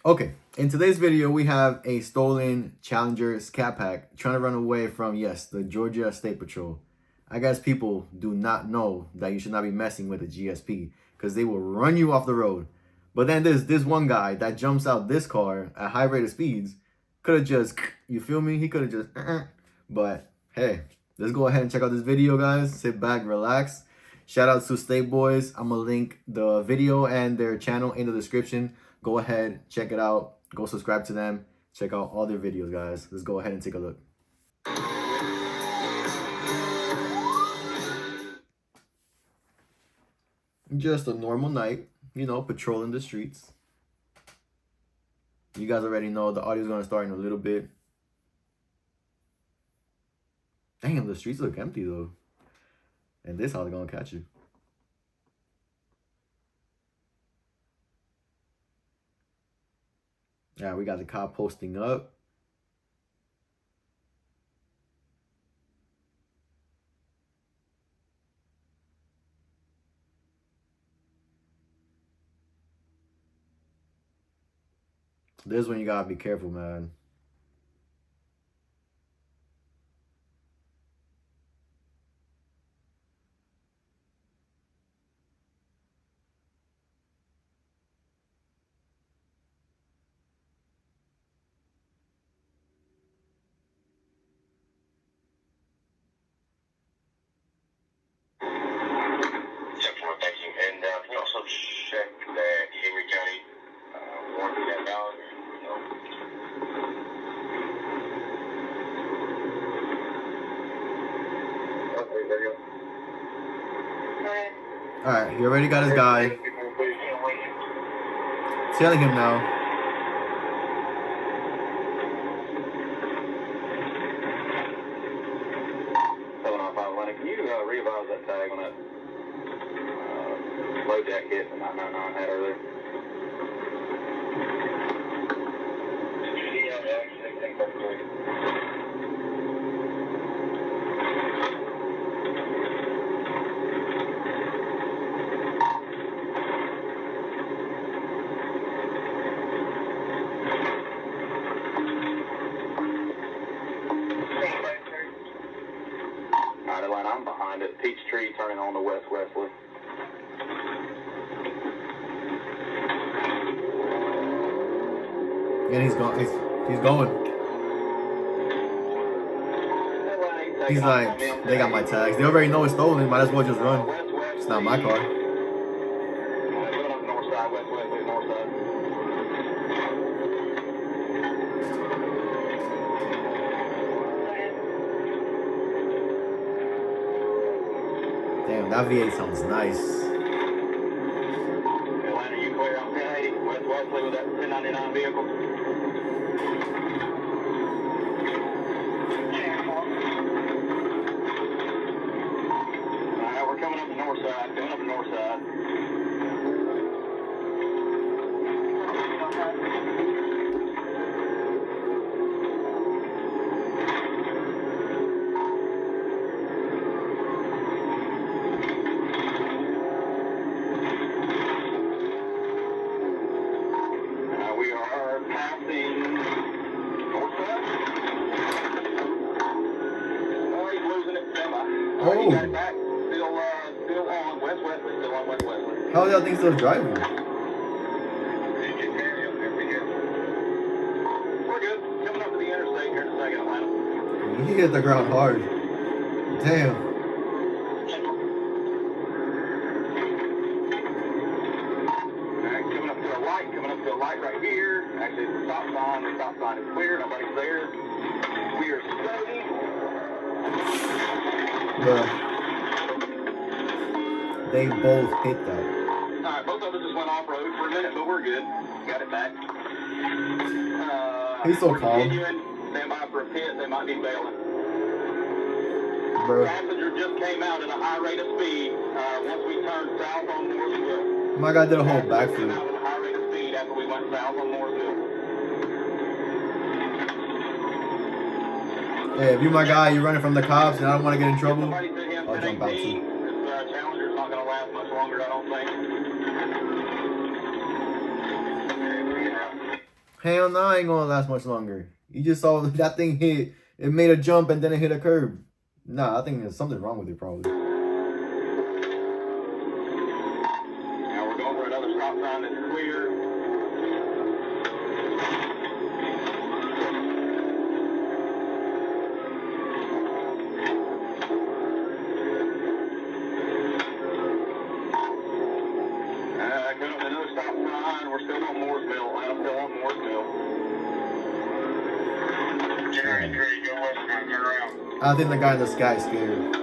Okay, in today's video, we have a stolen Challenger Scat Pack trying to run away from, yes, the Georgia State Patrol. I guess people do not know that you should not be messing with a GSP because they will run you off the road. But then there's this one guy that jumps out this car at high rate of speeds. Could have just, you feel me? He could have just, but hey, let's go ahead and check out this video, guys. Sit back, relax. Shout out to State Boys. I'm going to link the video and their channel in the description. Go ahead, check it out. Go subscribe to them. Check out all their videos, guys. Let's go ahead and take a look. Just a normal night, you know, patrolling the streets. You guys already know the audio's going to start in a little bit. Damn, the streets look empty, though. And this how they're going to catch you. Yeah, we got the cop posting up. This is when you gotta be careful, man. Thank you. And can you also check that Henry County warranty that valid? Alright, he already got his guy. Telling him now. Can you revise that tag on that low jack hit that 999 had earlier? Yeah, actually, I think that's great. I'm behind it. Peachtree turning on to West Wesley. And he's going. He's going. He's like, they got my tags. They already know it's stolen. Might as well just run. It's not my car. North side, West Wesley, north side. Damn, that V8 sounds nice. Atlanta, you clear on 1080, West Wesley with that 1099 vehicle. Alright, we're coming up the north side, coming up the north side. We are passing north side. Oh, he's losing it semi. Oh. He got it back. Still on West Wesley. Still on West Wesley. How are y'all think still driving? We're good. Coming up to the interstate here in a second, Atlanta. He hit the ground hard. Damn. Coming up to a light right here. Actually, it's the stop sign. The stop sign is clear. Nobody's there. We are steady. They both hit that. Alright, both of us just went off-road for a minute, but we're good. Got it back. He's so we're calm. continuing. Stand by for a pit. They might be bailing. Bro. Passenger just came out at a high rate of speed once we turned south on Mooresville. My guy did a whole Came out backflip. at a high rate of speed after we went south on Mooresville. Hey, if you my guy, you're running from the cops and I don't want to get in trouble, Somebody said him I'll jump out 1018. too. This Challenger's not going to last much longer, I don't think. Hell no, I ain't gonna last much longer. You just saw that thing hit. It made a jump and then it hit a curb. Nah, I think there's something wrong with it probably. Now we're going for another stop sign that's clear. Coming up to another stop sign. We're still on Mooresville. I'm still on Mooresville. I think the guy in the sky is scared.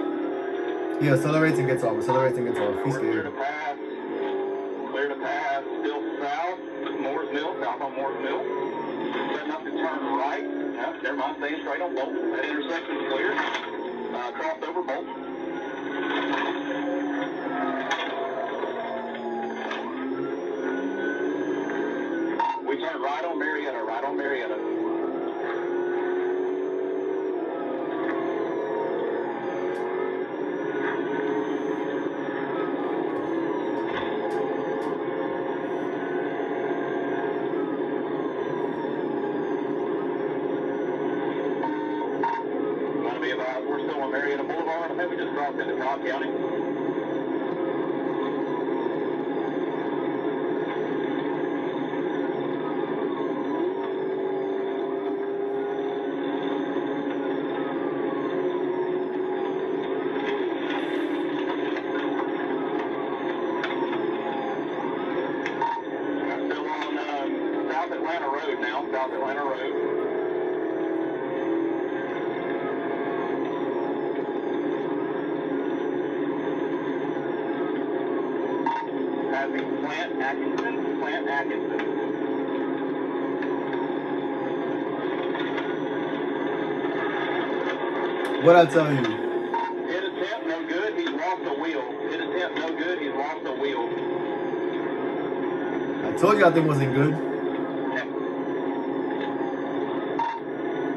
He accelerates and gets off. Accelerates and gets off. He's Clear to scared. pass. Clear to pass. Still south. Mooresville. South on Mooresville. Setting up to turn right. No, never mind. Staying straight on Bolton. That intersection's clear. Crossed over Bolton. We turn right on Marietta. Right on Marietta. We're still on Marietta Boulevard. I think we just crossed into Cobb County. I'm still on South Atlanta Road now. South Atlanta Road. Plant Atkinson. Plant Atkinson. What'd I tell you? Hit attempt, no good. He's lost the wheel. Hit attempt, no good. He's lost the wheel. I told you that thing wasn't good.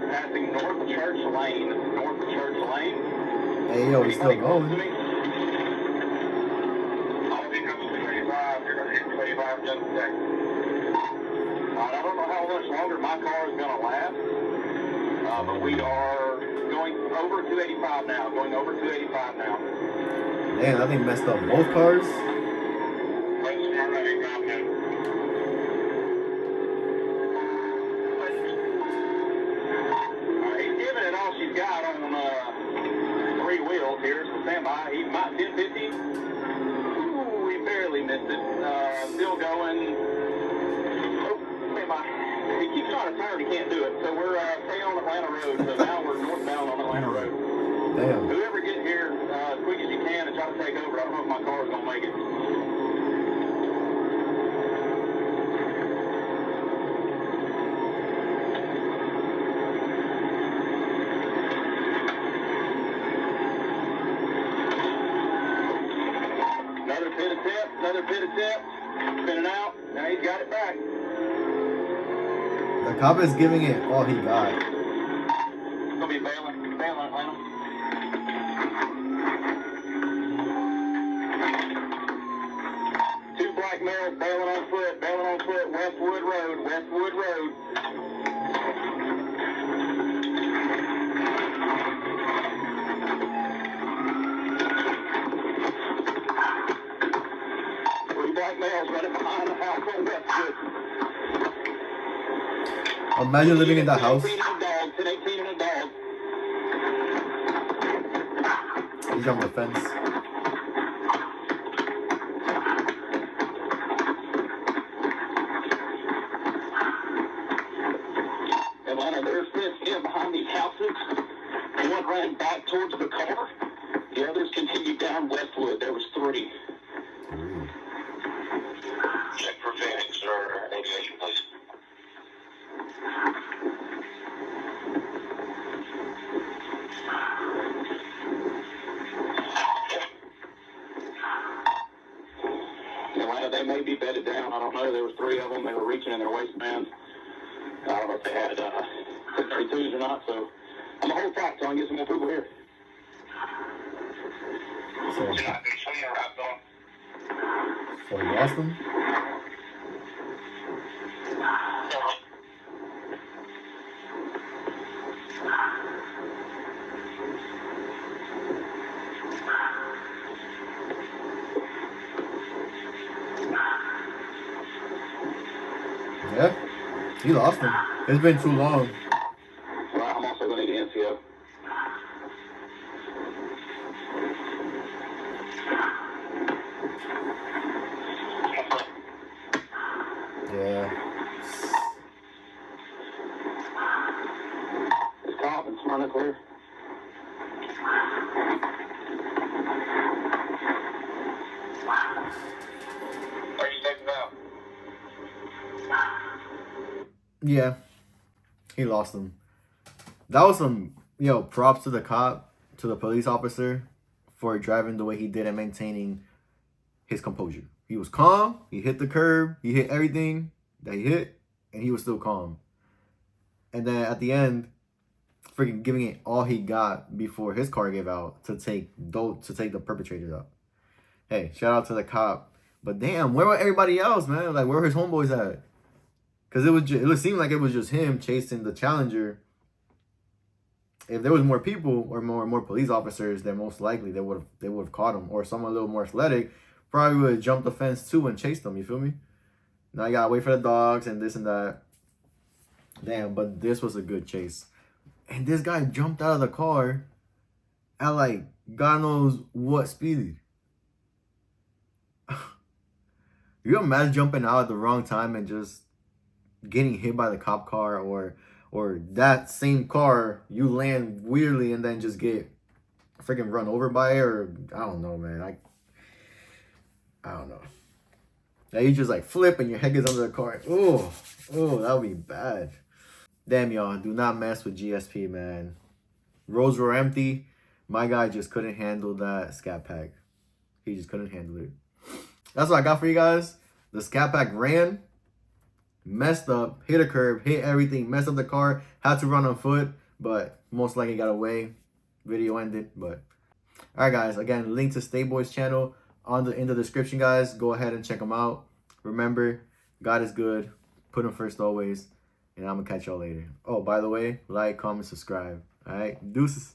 Passing North Church Lane. North Church Lane. Hey, yo, he's still going. I don't know how much longer my car is going to last, but we are going over 285 now. Going over 285 now. Damn, that thing messed up both cars. He's giving it all she's got on three wheels here, so stand by. He might 1050. Ooh, we barely missed it. Still going. He keeps trying to turn, he can't do it. So we're staying on Atlanta Road. So now we're northbound on Atlanta Road. Damn. Whoever gets here as quick as you can and try to take over. I don't know if my car is going to make it. Another pit attempt. Another pit attempt. Spinning out. Now he's got it back. The cop is giving it all he got. It's going to be bailing Atlanta. Two black males bailing on foot, Westwood Road, Westwood Road. Three black males running behind the house on Westwood. Imagine living in that house. 18 and a dog, 10-18 and a dog. He's on the fence. Atlanta, there's this here behind these houses. One ran back towards the car. The others continued down Westwood. There was three. Check for Phoenix or aviation, please. Atlanta, they may be bedded down. I don't know. There was three of them. They were reaching in their waistbands. I don't know if they had 632s or not. So I'm gonna hold tight till I get some more people here. So you lost him? He lost him. It's been too long. Well, I'm also going to need NCO. Yeah. It's cop and Smyrna clear. Are you taking out? Yeah. He lost him. That was some, props to the cop, to the police officer for driving the way he did and maintaining his composure. He was calm. He hit the curb. He hit everything that he hit, and he was still calm. And then at the end, freaking giving it all he got before his car gave out to take the perpetrators out. Hey, shout out to the cop. But damn, where were everybody else, man? Like, where were his homeboys at? Because it seemed like it was just him chasing the Challenger. If there was more people or more police officers, then most likely they would have caught him. Or someone a little more athletic probably would have jumped the fence too and chased him. You feel me? Now you gotta wait for the dogs and this and that. Damn, but this was a good chase. And this guy jumped out of the car at like God knows what speed. You imagine jumping out at the wrong time and just getting hit by the cop car, or that same car you land weirdly and then just get freaking run over by it, or I don't know, man. I don't know. Now you just like flip and your head gets under the car. Oh, that would be bad. Damn, y'all, do not mess with GSP, man. Roads were empty. My guy just couldn't handle that scat pack. He just couldn't handle it. That's what I got for you guys. The scat pack ran, messed up, hit a curb, hit everything, messed up the car, had to run on foot, but most likely got away. Video ended, but all right, guys. Again, link to Stay Boy's channel in the description, guys. Go ahead and check them out. Remember, God is good. Put him first always. And I'm gonna catch y'all later. Oh, by the way, like, comment, subscribe. All right, deuces.